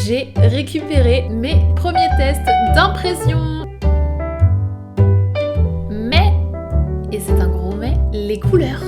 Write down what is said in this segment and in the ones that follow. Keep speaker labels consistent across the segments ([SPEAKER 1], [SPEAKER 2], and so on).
[SPEAKER 1] j'ai récupéré mes premiers tests d'impression. Mais, et c'est un gros mais, les couleurs.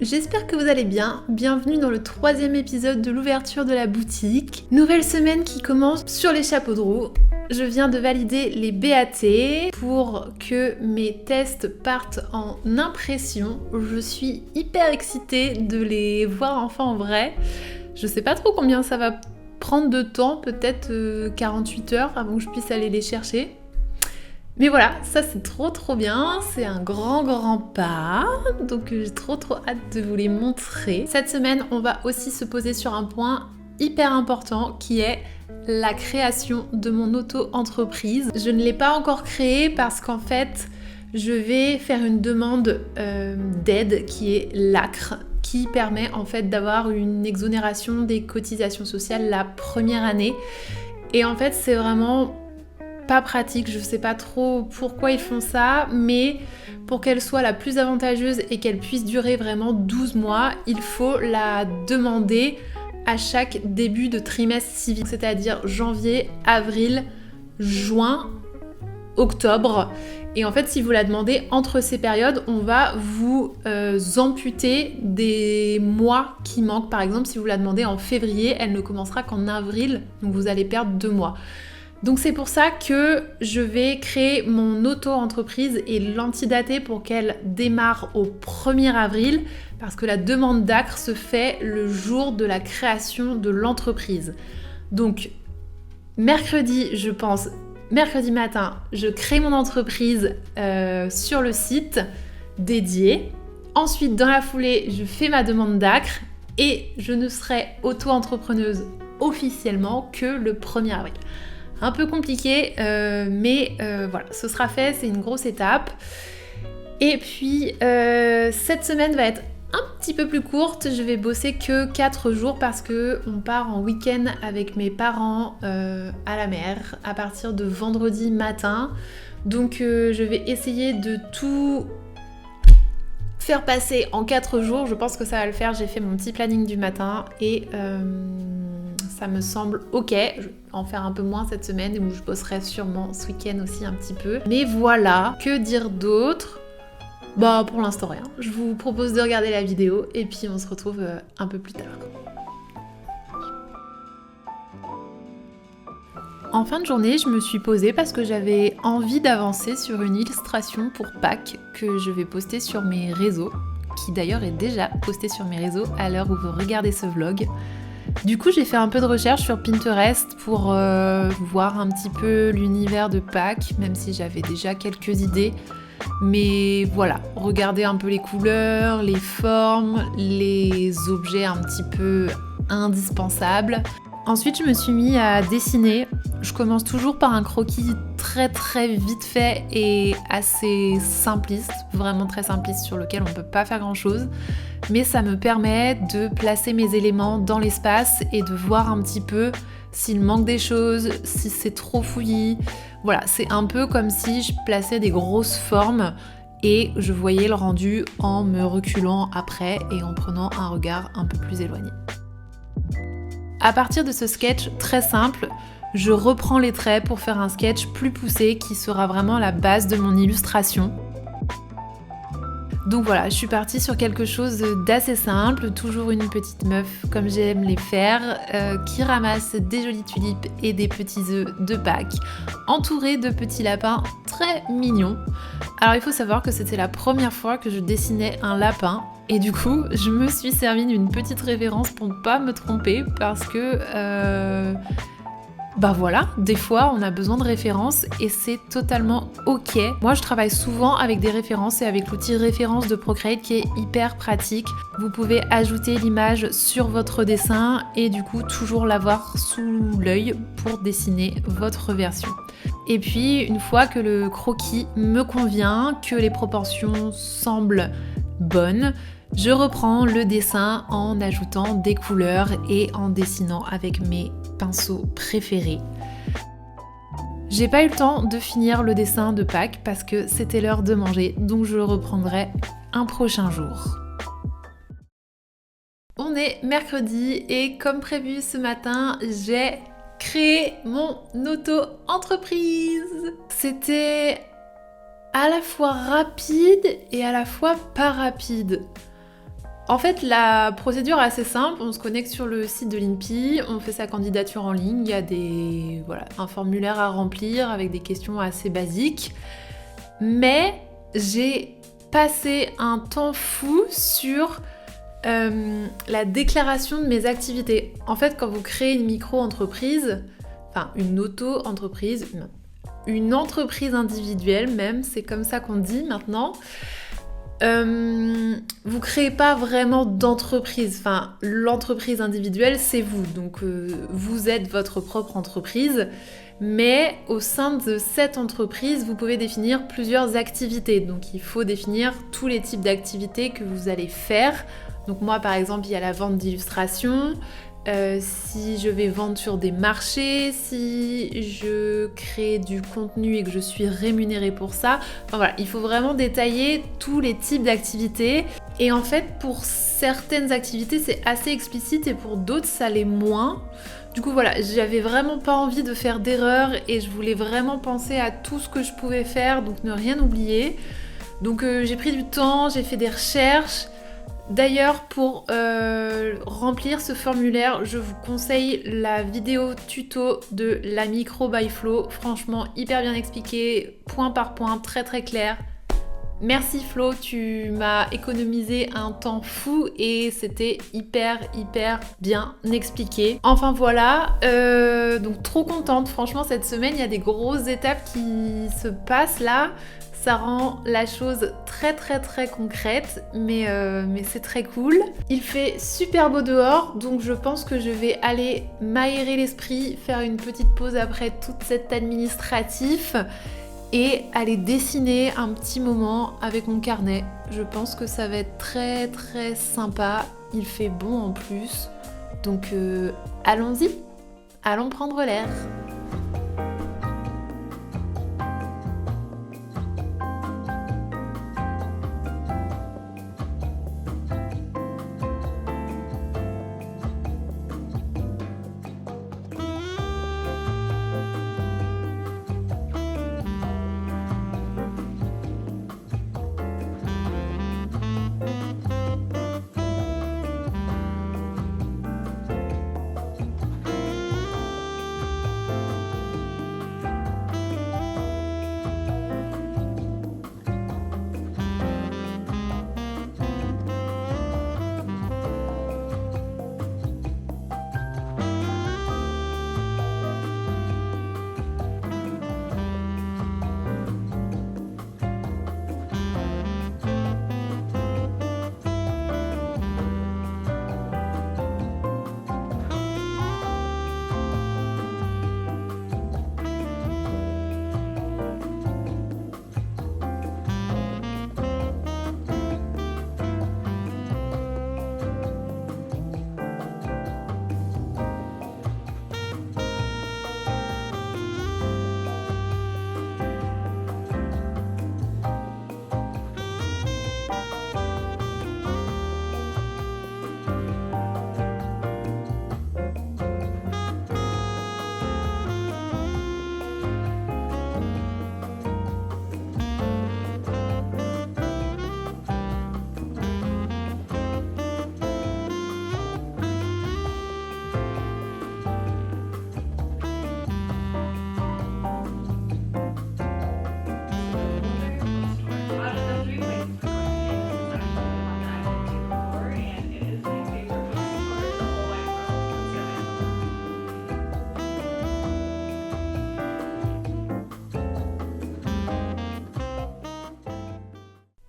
[SPEAKER 1] J'espère que vous allez bien, bienvenue dans le 3e épisode de l'ouverture de la boutique. Nouvelle semaine qui commence sur les chapeaux de roue. Je viens de valider les BAT pour que mes tests partent en impression. Je suis hyper excitée de les voir enfin en vrai. Je sais pas trop combien ça va prendre de temps, peut-être 48 heures avant que je puisse aller les chercher. Mais voilà, ça c'est trop bien, c'est un grand pas, donc j'ai trop hâte de vous les montrer. Cette semaine, on va aussi se poser sur un point hyper important qui est la création de mon auto-entreprise. Je ne l'ai pas encore créée parce qu'en fait, je vais faire une demande d'aide qui est l'ACRE, qui permet en fait d'avoir une exonération des cotisations sociales la première année. Et en fait, c'est vraiment pas pratique, je sais pas trop pourquoi ils font ça, mais pour qu'elle soit la plus avantageuse et qu'elle puisse durer vraiment 12 mois, il faut la demander à chaque début de trimestre civique, c'est-à-dire janvier, avril, juin, octobre. Et en fait, si vous la demandez entre ces périodes, on va vous amputer des mois qui manquent. Par exemple, si vous la demandez en février, elle ne commencera qu'en avril, donc vous allez perdre 2 mois. Donc c'est pour ça que je vais créer mon auto-entreprise et l'antidater pour qu'elle démarre au 1er avril parce que la demande d'ACRE se fait le jour de la création de l'entreprise. Donc mercredi matin, je crée mon entreprise sur le site dédié. Ensuite, dans la foulée, je fais ma demande d'ACRE et je ne serai auto-entrepreneuse officiellement que le 1er avril. Un peu compliqué, mais voilà, ce sera fait, c'est une grosse étape. Et puis, cette semaine va être un petit peu plus courte, je vais bosser que 4 jours parce qu'on part en week-end avec mes parents à la mer à partir de vendredi matin. Donc je vais essayer de tout faire passer en 4 jours, je pense que ça va le faire, j'ai fait mon petit planning du matin et ça me semble ok, je vais en faire un peu moins cette semaine où je bosserai sûrement ce week-end aussi un petit peu. Mais voilà, que dire d'autre ? Bah pour l'instant rien, je vous propose de regarder la vidéo et puis on se retrouve un peu plus tard. En fin de journée, je me suis posée parce que j'avais envie d'avancer sur une illustration pour Pâques que je vais poster sur mes réseaux, qui d'ailleurs est déjà postée sur mes réseaux à l'heure où vous regardez ce vlog. Du coup, j'ai fait un peu de recherche sur Pinterest pour voir un petit peu l'univers de Pâques, même si j'avais déjà quelques idées. Mais voilà, regarder un peu les couleurs, les formes, les objets un petit peu indispensables. Ensuite, je me suis mis à dessiner. Je commence toujours par un croquis très vite fait et assez simpliste, vraiment très simpliste sur lequel on ne peut pas faire grand chose. Mais ça me permet de placer mes éléments dans l'espace et de voir un petit peu s'il manque des choses, si c'est trop fouillis. Voilà, c'est un peu comme si je plaçais des grosses formes et je voyais le rendu en me reculant après et en prenant un regard un peu plus éloigné. À partir de ce sketch très simple, je reprends les traits pour faire un sketch plus poussé qui sera vraiment la base de mon illustration. Donc voilà, je suis partie sur quelque chose d'assez simple, toujours une petite meuf comme j'aime les faire, qui ramasse des jolies tulipes et des petits œufs de Pâques, entourée de petits lapins très mignons. Alors il faut savoir que c'était la première fois que je dessinais un lapin, et du coup je me suis servi d'une petite référence pour ne pas me tromper, parce que bah voilà, des fois on a besoin de références et c'est totalement ok. Moi je travaille souvent avec des références et avec l'outil référence de Procreate qui est hyper pratique. Vous pouvez ajouter l'image sur votre dessin et du coup toujours l'avoir sous l'œil pour dessiner votre version. Et puis une fois que le croquis me convient, que les proportions semblent bonnes, je reprends le dessin en ajoutant des couleurs et en dessinant avec mes pinceaux préférés. J'ai pas eu le temps de finir le dessin de Pâques parce que c'était l'heure de manger, donc je le reprendrai un prochain jour. On est mercredi et comme prévu ce matin, j'ai créé mon auto-entreprise. C'était à la fois rapide et à la fois pas rapide. En fait, la procédure est assez simple, on se connecte sur le site de l'INPI, on fait sa candidature en ligne, il y a un formulaire à remplir avec des questions assez basiques. Mais j'ai passé un temps fou sur la déclaration de mes activités. En fait, quand vous créez une micro-entreprise, enfin une auto-entreprise, une entreprise individuelle même, c'est comme ça qu'on dit maintenant, vous créez pas vraiment d'entreprise. Enfin, l'entreprise individuelle, c'est vous. Donc, vous êtes votre propre entreprise. Mais au sein de cette entreprise, vous pouvez définir plusieurs activités. Donc, il faut définir tous les types d'activités que vous allez faire. Donc moi par exemple il y a la vente d'illustrations, si je vais vendre sur des marchés, si je crée du contenu et que je suis rémunérée pour ça. Enfin voilà, il faut vraiment détailler tous les types d'activités. Et en fait pour certaines activités c'est assez explicite et pour d'autres ça l'est moins. Du coup voilà, j'avais vraiment pas envie de faire d'erreurs et je voulais vraiment penser à tout ce que je pouvais faire, donc ne rien oublier. Donc j'ai pris du temps, j'ai fait des recherches. D'ailleurs, pour remplir ce formulaire, je vous conseille la vidéo tuto de la micro by Flo. Franchement, hyper bien expliqué, point par point, très très clair. Merci Flo, tu m'as économisé un temps fou et c'était hyper bien expliqué. Enfin voilà, donc trop contente. Franchement, cette semaine, il y a des grosses étapes qui se passent là. Ça rend la chose très concrète, mais c'est très cool. Il fait super beau dehors, donc je pense que je vais aller m'aérer l'esprit, faire une petite pause après toute cette administratif et aller dessiner un petit moment avec mon carnet. Je pense que ça va être très sympa. Il fait bon en plus, donc allons-y, allons prendre l'air.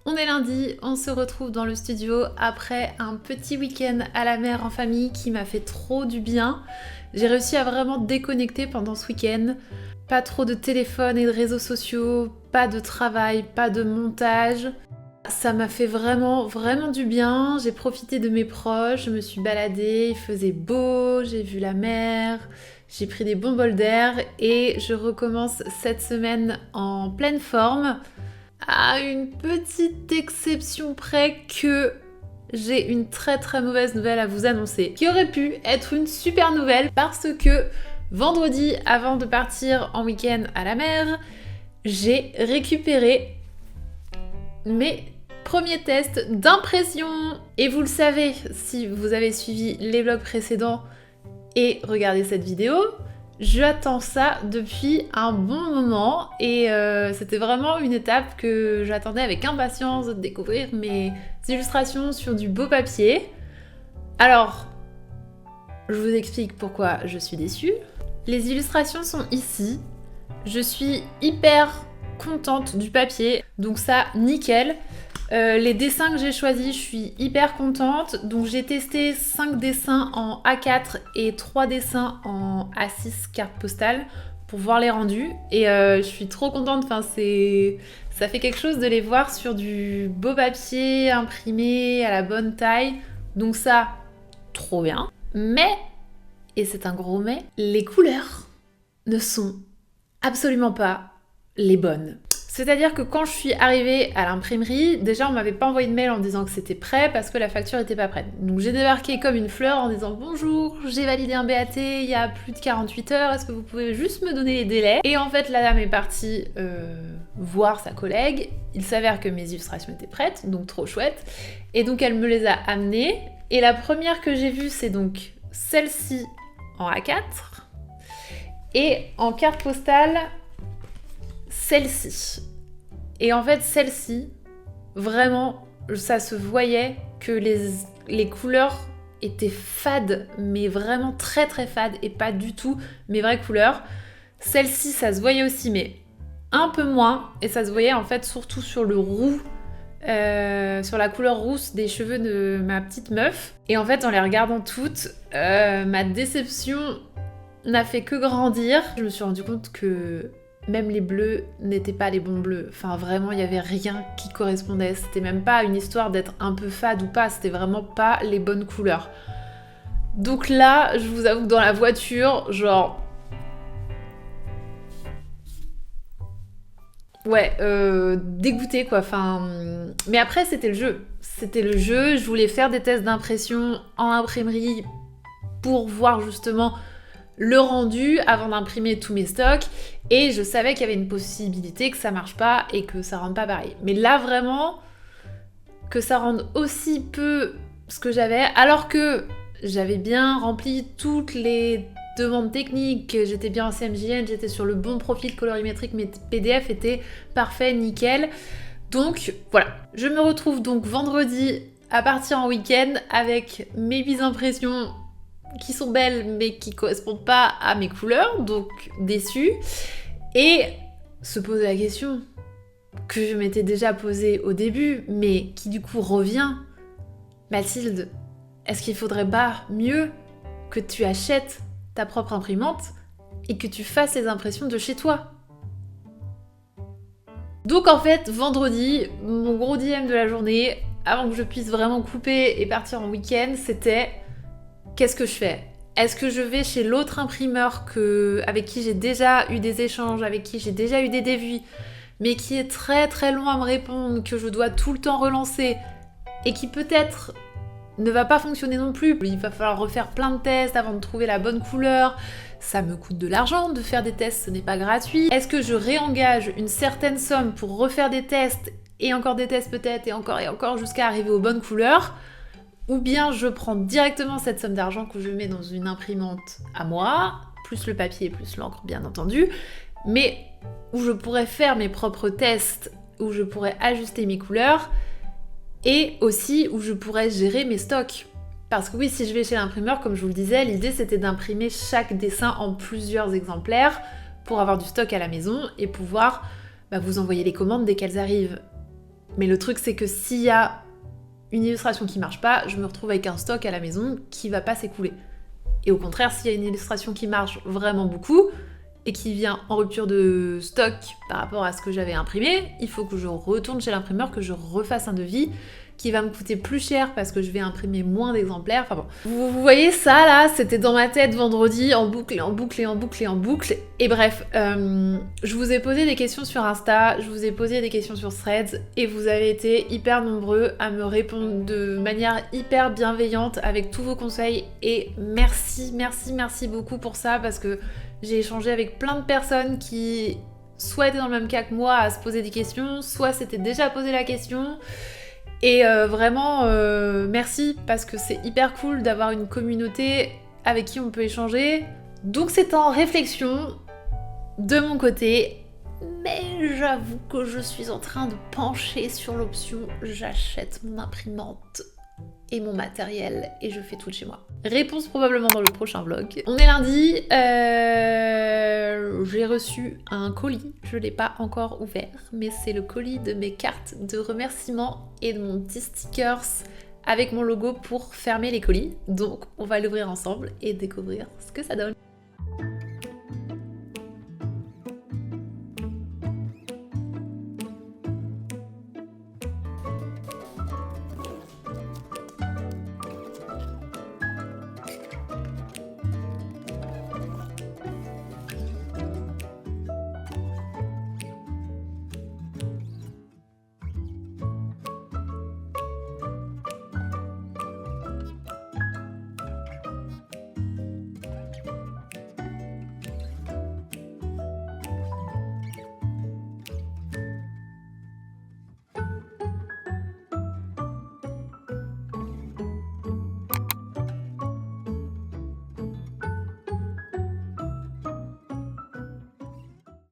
[SPEAKER 1] On est lundi, on se retrouve dans le studio après un petit week-end à la mer en famille qui m'a fait trop du bien. J'ai réussi à vraiment déconnecter pendant ce week-end. pas trop de téléphone et de réseaux sociaux, pas de travail, pas de montage. Ça m'a fait vraiment, vraiment du bien. J'ai profité de mes proches, je me suis baladée, il faisait beau, j'ai vu la mer, j'ai pris des bons bols d'air et je recommence cette semaine en pleine forme. À une petite exception près que j'ai une très très mauvaise nouvelle à vous annoncer, qui aurait pu être une super nouvelle parce que vendredi, avant de partir en week-end à la mer, j'ai récupéré mes premiers tests d'impression. Et vous le savez, si vous avez suivi les vlogs précédents et regardé cette vidéo, j'attends ça depuis un bon moment et c'était vraiment une étape que j'attendais avec impatience de découvrir mes illustrations sur du beau papier. Alors, je vous explique pourquoi je suis déçue. Les illustrations sont ici. Je suis hyper contente du papier, donc ça, nickel. Les dessins que j'ai choisis, je suis hyper contente. Donc j'ai testé 5 dessins en A4 et 3 dessins en A6 carte postale pour voir les rendus. Et je suis trop contente, enfin, ça fait quelque chose de les voir sur du beau papier, imprimé à la bonne taille. Donc ça, trop bien. Mais, et c'est un gros mais, les couleurs ne sont absolument pas les bonnes. C'est-à-dire que quand je suis arrivée à l'imprimerie, déjà on m'avait pas envoyé de mail en disant que c'était prêt parce que la facture était pas prête. Donc j'ai débarqué comme une fleur en disant bonjour, j'ai validé un BAT il y a plus de 48 heures, est-ce que vous pouvez juste me donner les délais? Et en fait la dame est partie voir sa collègue, il s'avère que mes illustrations étaient prêtes, donc trop chouette. Et donc elle me les a amenées. Et la première que j'ai vue c'est donc celle-ci en A4 et en carte postale celle-ci. Et en fait, celle-ci, vraiment, ça se voyait que les couleurs étaient fades, mais vraiment très très fades et pas du tout mes vraies couleurs. Celle-ci, ça se voyait aussi, mais un peu moins. Et ça se voyait en fait surtout sur le roux, sur la couleur rousse des cheveux de ma petite meuf. Et en fait, en les regardant toutes, ma déception n'a fait que grandir. Je me suis rendu compte que même les bleus n'étaient pas les bons bleus. Enfin, vraiment, il n'y avait rien qui correspondait. C'était même pas une histoire d'être un peu fade ou pas. C'était vraiment pas les bonnes couleurs. Donc là, je vous avoue que dans la voiture, genre... Ouais, dégoûtée quoi. Enfin... Mais après, c'était le jeu. C'était le jeu. Je voulais faire des tests d'impression en imprimerie pour voir justement le rendu avant d'imprimer tous mes stocks. Et je savais qu'il y avait une possibilité que ça marche pas et que ça rende pas pareil. Mais là, vraiment, que ça rende aussi peu ce que j'avais, alors que j'avais bien rempli toutes les demandes techniques, j'étais bien en CMJN, j'étais sur le bon profil colorimétrique, mes PDF étaient parfaits, nickel. Donc voilà, je me retrouve donc vendredi à partir en week-end avec mes 8 impressions qui sont belles mais qui correspondent pas à mes couleurs, donc déçue. Et se poser la question que je m'étais déjà posée au début, mais qui du coup revient. Mathilde, est-ce qu'il faudrait pas mieux que tu achètes ta propre imprimante et que tu fasses les impressions de chez toi? Donc en fait, vendredi, mon gros dilemme de la journée, avant que je puisse vraiment couper et partir en week-end, c'était qu'est-ce que je fais? Est-ce que je vais chez l'autre imprimeur avec qui j'ai déjà eu des échanges, avec qui j'ai déjà eu des débuts, mais qui est très très loin à me répondre, que je dois tout le temps relancer, et qui peut-être ne va pas fonctionner non plus. Il va falloir refaire plein de tests avant de trouver la bonne couleur. Ça me coûte de l'argent de faire des tests, ce n'est pas gratuit. Est-ce que je réengage une certaine somme pour refaire des tests, et encore des tests peut-être, et encore jusqu'à arriver aux bonnes couleurs? Ou bien je prends directement cette somme d'argent que je mets dans une imprimante à moi, plus le papier, plus l'encre bien entendu, mais où je pourrais faire mes propres tests, où je pourrais ajuster mes couleurs, et aussi où je pourrais gérer mes stocks. Parce que oui, si je vais chez l'imprimeur, comme je vous le disais, l'idée c'était d'imprimer chaque dessin en plusieurs exemplaires pour avoir du stock à la maison et pouvoir vous envoyer les commandes dès qu'elles arrivent. Mais le truc c'est que s'il y a une illustration qui marche pas, je me retrouve avec un stock à la maison qui va pas s'écouler. Et au contraire, s'il y a une illustration qui marche vraiment beaucoup, et qui vient en rupture de stock par rapport à ce que j'avais imprimé, il faut que je retourne chez l'imprimeur, que je refasse un devis qui va me coûter plus cher parce que je vais imprimer moins d'exemplaires. Enfin bon, vous voyez ça là, c'était dans ma tête vendredi, en boucle et en boucle et en boucle et en boucle. Et bref, je vous ai posé des questions sur Insta, je vous ai posé des questions sur Threads et vous avez été hyper nombreux à me répondre de manière hyper bienveillante avec tous vos conseils et merci beaucoup pour ça parce que j'ai échangé avec plein de personnes qui soit étaient dans le même cas que moi à se poser des questions, soit s'étaient déjà posé la question. Et vraiment, merci parce que c'est hyper cool d'avoir une communauté avec qui on peut échanger. Donc c'est en réflexion de mon côté, mais j'avoue que je suis en train de pencher sur l'option j'achète mon imprimante et mon matériel et je fais tout de chez moi. Réponse probablement dans le prochain vlog. On est lundi, j'ai reçu un colis, je l'ai pas encore ouvert, mais c'est le colis de mes cartes de remerciement et de mon petit stickers avec mon logo pour fermer les colis. Donc on va l'ouvrir ensemble et découvrir ce que ça donne.